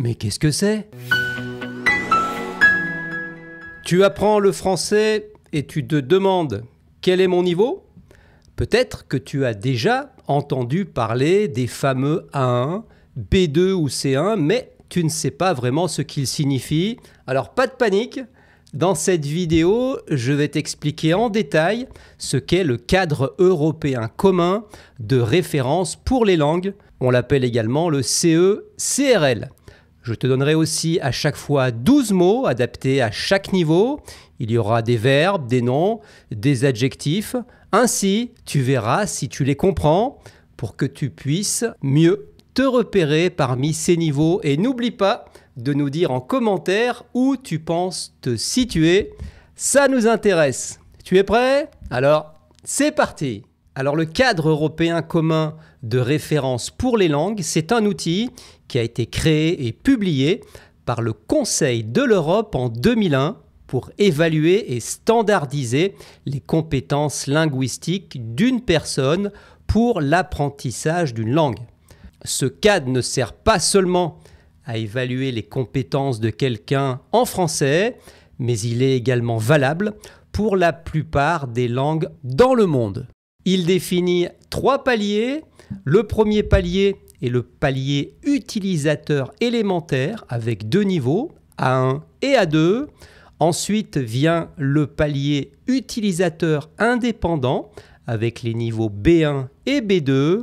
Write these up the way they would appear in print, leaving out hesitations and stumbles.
Mais qu'est-ce que c'est? Tu apprends le français et tu te demandes quel est mon niveau? Peut-être que tu as déjà entendu parler des fameux A1, B2 ou C1, mais tu ne sais pas vraiment ce qu'ils signifient. Alors pas de panique, dans cette vidéo, je vais t'expliquer en détail ce qu'est le cadre européen commun de référence pour les langues. On l'appelle également le CE-CRL. Je te donnerai aussi à chaque fois 12 mots adaptés à chaque niveau. Il y aura des verbes, des noms, des adjectifs. Ainsi, tu verras si tu les comprends pour que tu puisses mieux te repérer parmi ces niveaux. Et n'oublie pas de nous dire en commentaire où tu penses te situer. Ça nous intéresse. Tu es prêt? Alors, c'est parti! Alors, le cadre européen commun de référence pour les langues, c'est un outil qui a été créé et publié par le Conseil de l'Europe en 2001 pour évaluer et standardiser les compétences linguistiques d'une personne pour l'apprentissage d'une langue. Ce cadre ne sert pas seulement à évaluer les compétences de quelqu'un en français, mais il est également valable pour la plupart des langues dans le monde. Il définit 3 paliers. Le premier palier est le palier utilisateur élémentaire avec 2 niveaux, A1 et A2. Ensuite vient le palier utilisateur indépendant avec les niveaux B1 et B2.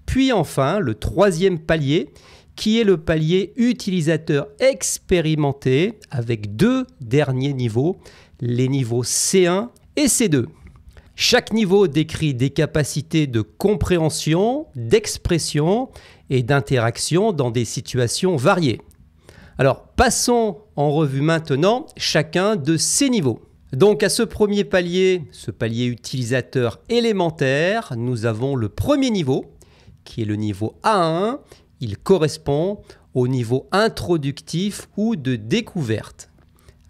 Puis enfin, le troisième palier qui est le palier utilisateur expérimenté avec 2 derniers niveaux, les niveaux C1 et C2. Chaque niveau décrit des capacités de compréhension, d'expression et d'interaction dans des situations variées. Alors, passons en revue maintenant chacun de ces niveaux. Donc, à ce premier palier, ce palier utilisateur élémentaire, nous avons le premier niveau, qui est le niveau A1. Il correspond au niveau introductif ou de découverte.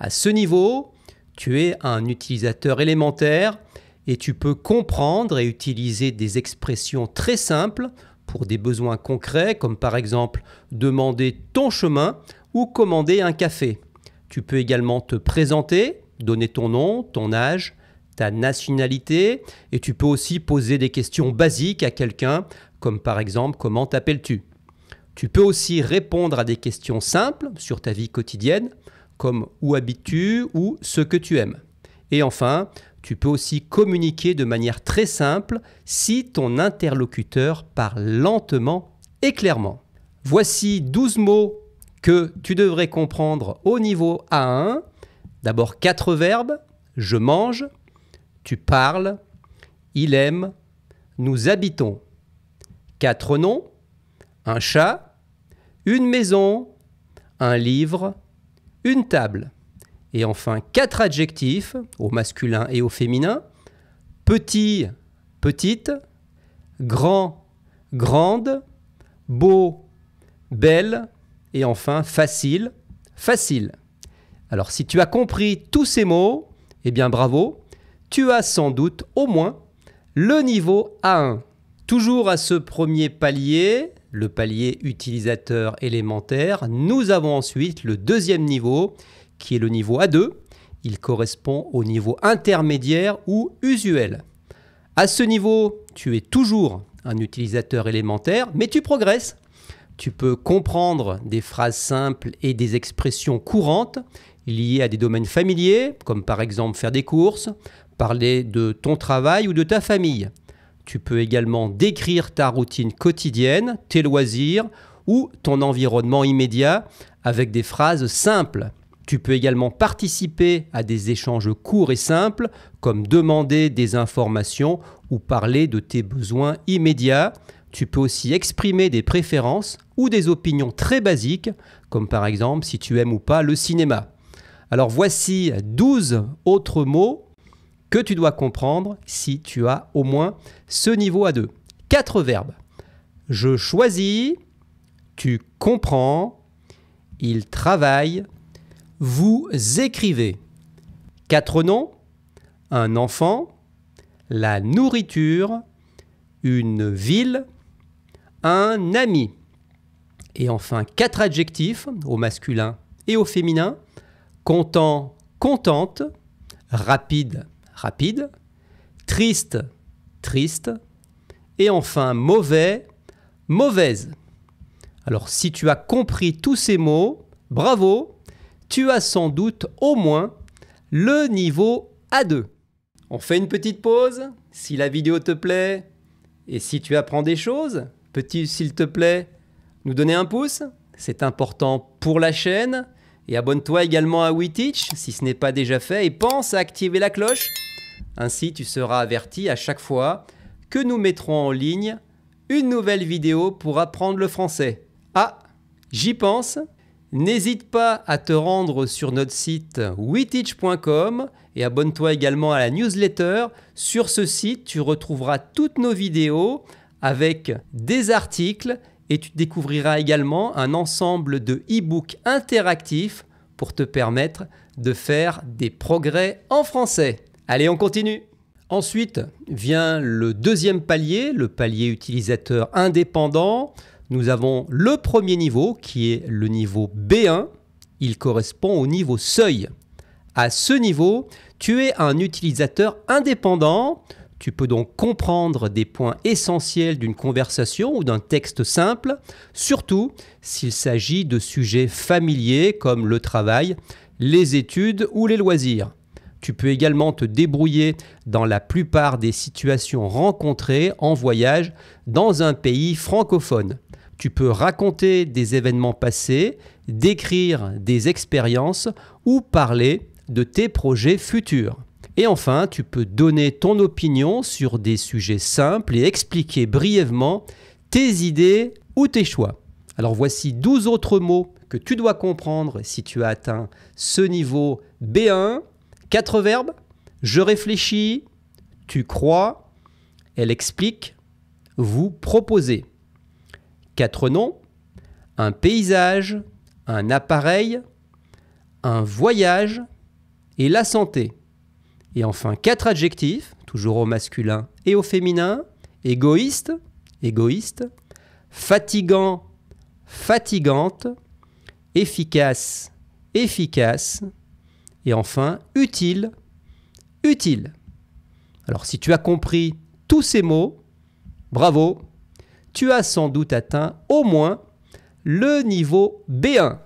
À ce niveau, tu es un utilisateur élémentaire et tu peux comprendre et utiliser des expressions très simples pour des besoins concrets, comme par exemple demander ton chemin ou commander un café. Tu peux également te présenter, donner ton nom, ton âge, ta nationalité, et tu peux aussi poser des questions basiques à quelqu'un, comme par exemple comment t'appelles-tu? Tu peux aussi répondre à des questions simples sur ta vie quotidienne, comme où habites-tu ou ce que tu aimes. Et enfin, tu peux aussi communiquer de manière très simple si ton interlocuteur parle lentement et clairement. Voici 12 mots que tu devrais comprendre au niveau A1. D'abord 4 verbes. Je mange, tu parles, il aime, nous habitons. 4 noms. Un chat, une maison, un livre, une table. Et enfin, 4 adjectifs au masculin et au féminin. Petit, petite, grand, grande, beau, belle, et enfin facile, facile. Alors si tu as compris tous ces mots, eh bien bravo, tu as sans doute au moins le niveau A1. Toujours à ce premier palier, le palier utilisateur élémentaire, nous avons ensuite le deuxième niveau qui est le niveau A2. Il correspond au niveau intermédiaire ou usuel. À ce niveau, tu es toujours un utilisateur élémentaire, mais tu progresses. Tu peux comprendre des phrases simples et des expressions courantes liées à des domaines familiers, comme par exemple faire des courses, parler de ton travail ou de ta famille. Tu peux également décrire ta routine quotidienne, tes loisirs ou ton environnement immédiat avec des phrases simples. Tu peux également participer à des échanges courts et simples, comme demander des informations ou parler de tes besoins immédiats. Tu peux aussi exprimer des préférences ou des opinions très basiques, comme par exemple si tu aimes ou pas le cinéma. Alors voici 12 autres mots que tu dois comprendre si tu as au moins ce niveau A2. 4 verbes. Je choisis, tu comprends, il travaille, vous écrivez. 4 noms, un enfant, la nourriture, une ville, un ami. Et enfin, 4 adjectifs au masculin et au féminin. Content, contente. Rapide, rapide. Triste, triste. Et enfin, mauvais, mauvaise. Alors, si tu as compris tous ces mots, bravo, tu as sans doute au moins le niveau A2. On fait une petite pause. Si la vidéo te plaît et si tu apprends des choses, peux-tu, s'il te plaît, nous donner un pouce? C'est important pour la chaîne. Et abonne-toi également à WeTeach si ce n'est pas déjà fait et pense à activer la cloche. Ainsi, tu seras averti à chaque fois que nous mettrons en ligne une nouvelle vidéo pour apprendre le français. Ah, j'y pense. N'hésite pas à te rendre sur notre site weteach.com et abonne-toi également à la newsletter. Sur ce site, tu retrouveras toutes nos vidéos avec des articles et tu découvriras également un ensemble de e-books interactifs pour te permettre de faire des progrès en français. Allez, on continue. Ensuite vient le deuxième palier, le palier utilisateur indépendant. Nous avons le premier niveau qui est le niveau B1. Il correspond au niveau seuil. À ce niveau, tu es un utilisateur indépendant. Tu peux donc comprendre des points essentiels d'une conversation ou d'un texte simple, surtout s'il s'agit de sujets familiers comme le travail, les études ou les loisirs. Tu peux également te débrouiller dans la plupart des situations rencontrées en voyage dans un pays francophone. Tu peux raconter des événements passés, décrire des expériences ou parler de tes projets futurs. Et enfin, tu peux donner ton opinion sur des sujets simples et expliquer brièvement tes idées ou tes choix. Alors voici 12 autres mots que tu dois comprendre si tu as atteint ce niveau B1. 4 verbes. Je réfléchis, tu crois, elle explique, vous proposez. 4 noms. Un paysage, un appareil, un voyage et la santé. Et enfin, 4 adjectifs, toujours au masculin et au féminin. Égoïste, égoïste. Fatigant, fatigante. Efficace, efficace. Et enfin, utile, utile. Alors, si tu as compris tous ces mots, bravo, tu as sans doute atteint au moins le niveau B1.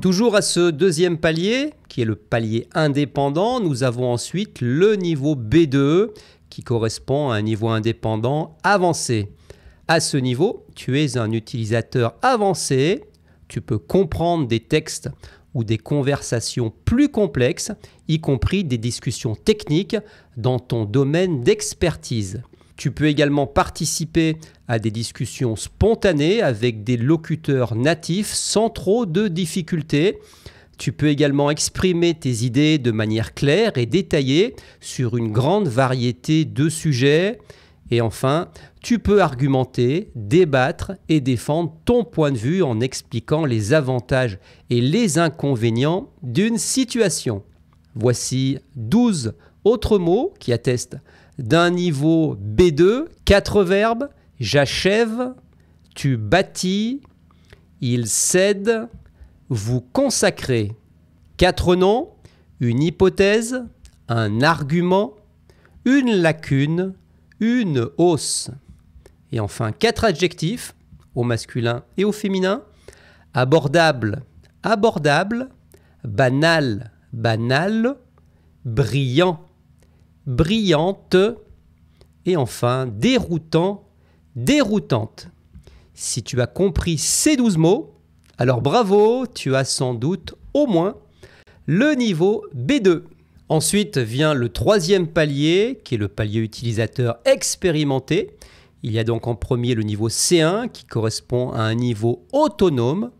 Toujours à ce deuxième palier, qui est le palier indépendant, nous avons ensuite le niveau B2, qui correspond à un niveau indépendant avancé. À ce niveau, tu es un utilisateur avancé, tu peux comprendre des textes ou des conversations plus complexes, y compris des discussions techniques dans ton domaine d'expertise. Tu peux également participer à des discussions spontanées avec des locuteurs natifs sans trop de difficultés. Tu peux également exprimer tes idées de manière claire et détaillée sur une grande variété de sujets. Et enfin, tu peux argumenter, débattre et défendre ton point de vue en expliquant les avantages et les inconvénients d'une situation. Voici 12 autres mots qui attestent d'un niveau B2, 4 verbes, j'achève, tu bâtis, il cède, vous consacrez. 4 noms, une hypothèse, un argument, une lacune, une hausse. Et enfin, 4 adjectifs, au masculin et au féminin. Abordable, abordable, banal, banal, brillant, brillante, et enfin déroutant, déroutante. Si tu as compris ces 12 mots, alors bravo, tu as sans doute au moins le niveau B2. Ensuite vient le troisième palier, qui est le palier utilisateur expérimenté. Il y a donc en premier le niveau C1, qui correspond à un niveau autonome.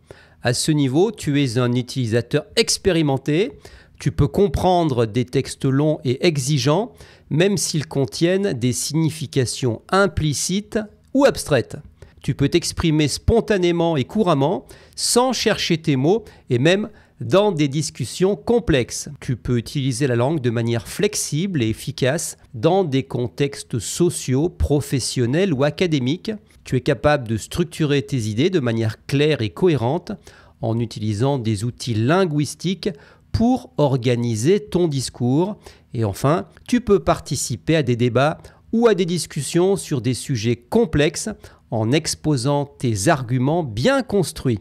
À ce niveau, tu es un utilisateur expérimenté. Tu peux comprendre des textes longs et exigeants, même s'ils contiennent des significations implicites ou abstraites. Tu peux t'exprimer spontanément et couramment, sans chercher tes mots et même dans des discussions complexes. Tu peux utiliser la langue de manière flexible et efficace dans des contextes sociaux, professionnels ou académiques. Tu es capable de structurer tes idées de manière claire et cohérente en utilisant des outils linguistiques pour organiser ton discours. Et enfin, tu peux participer à des débats ou à des discussions sur des sujets complexes en exposant tes arguments bien construits.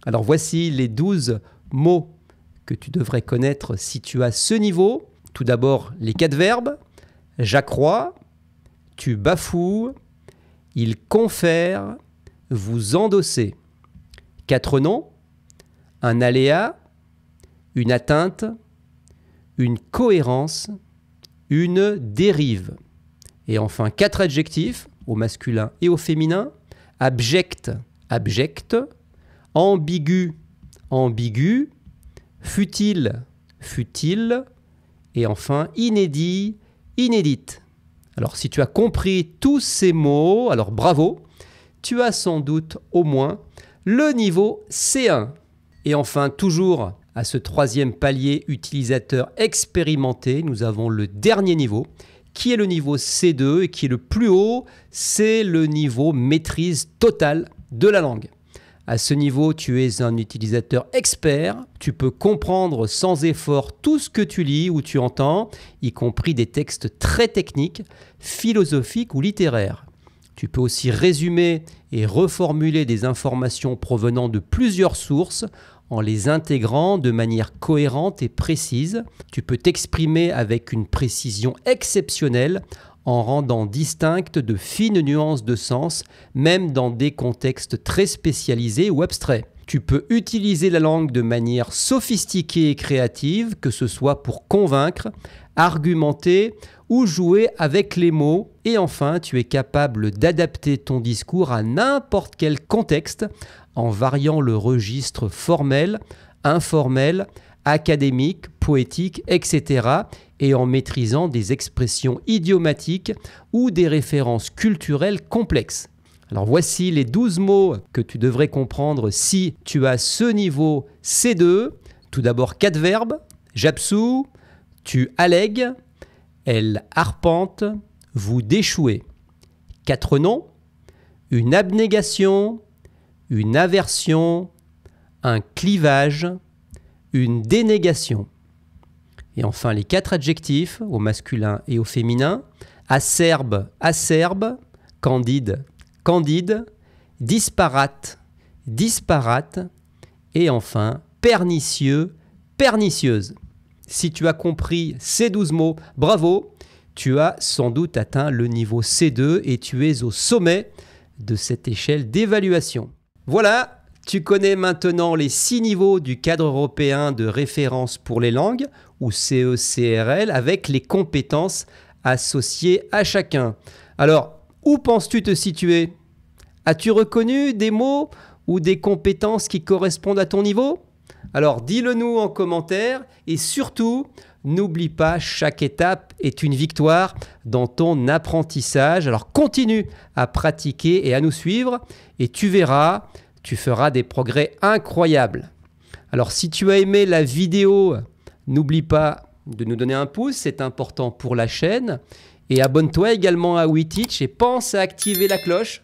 Alors voici les 12 mots que tu devrais connaître si tu as ce niveau. Tout d'abord, les 4 verbes. J'accrois, tu bafoues, il confère, vous endossez. 4 noms, un aléa, une atteinte, une cohérence, une dérive. Et enfin, 4 adjectifs, au masculin et au féminin. Abject, abjecte. Ambigu, ambigu. Futile, futile. Et enfin, inédit, inédite. Alors, si tu as compris tous ces mots, alors bravo, tu as sans doute au moins le niveau C1. Et enfin, toujours à ce 3e palier utilisateur expérimenté, nous avons le dernier niveau, qui est le niveau C2 et qui est le plus haut, c'est le niveau maîtrise totale de la langue. À ce niveau, tu es un utilisateur expert, tu peux comprendre sans effort tout ce que tu lis ou tu entends, y compris des textes très techniques, philosophiques ou littéraires. Tu peux aussi résumer et reformuler des informations provenant de plusieurs sources en les intégrant de manière cohérente et précise. Tu peux t'exprimer avec une précision exceptionnelle en rendant distinctes de fines nuances de sens, même dans des contextes très spécialisés ou abstraits. Tu peux utiliser la langue de manière sophistiquée et créative, que ce soit pour convaincre, argumenter ou jouer avec les mots. Et enfin, tu es capable d'adapter ton discours à n'importe quel contexte en variant le registre formel, informel, académique, poétique, etc. et en maîtrisant des expressions idiomatiques ou des références culturelles complexes. Alors voici les 12 mots que tu devrais comprendre si tu as ce niveau C2. Tout d'abord 4 verbes. J'absous, tu allègues, elle arpente, vous déchouez. 4 noms. Une abnégation, une aversion, un clivage, une dénégation. Et enfin, les 4 adjectifs, au masculin et au féminin. Acerbe, acerbe, candide, candide, disparate, disparate, et enfin, pernicieux, pernicieuse. Si tu as compris ces 12 mots, bravo, tu as sans doute atteint le niveau C2 et tu es au sommet de cette échelle d'évaluation. Voilà, tu connais maintenant les 6 niveaux du cadre européen de référence pour les langues, ou CECRL, avec les compétences associées à chacun. Alors, où penses-tu te situer? As-tu reconnu des mots ou des compétences qui correspondent à ton niveau? Alors, dis-le nous en commentaire et surtout, n'oublie pas, chaque étape est une victoire dans ton apprentissage. Alors, continue à pratiquer et à nous suivre et tu verras, tu feras des progrès incroyables. Alors, si tu as aimé la vidéo, n'oublie pas de nous donner un pouce, c'est important pour la chaîne. Et abonne-toi également à WeTeach et pense à activer la cloche.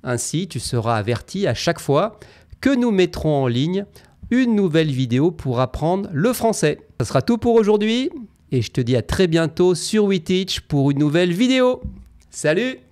Ainsi, tu seras averti à chaque fois que nous mettrons en ligne une nouvelle vidéo pour apprendre le français. Ce sera tout pour aujourd'hui et je te dis à très bientôt sur WeTeach pour une nouvelle vidéo. Salut!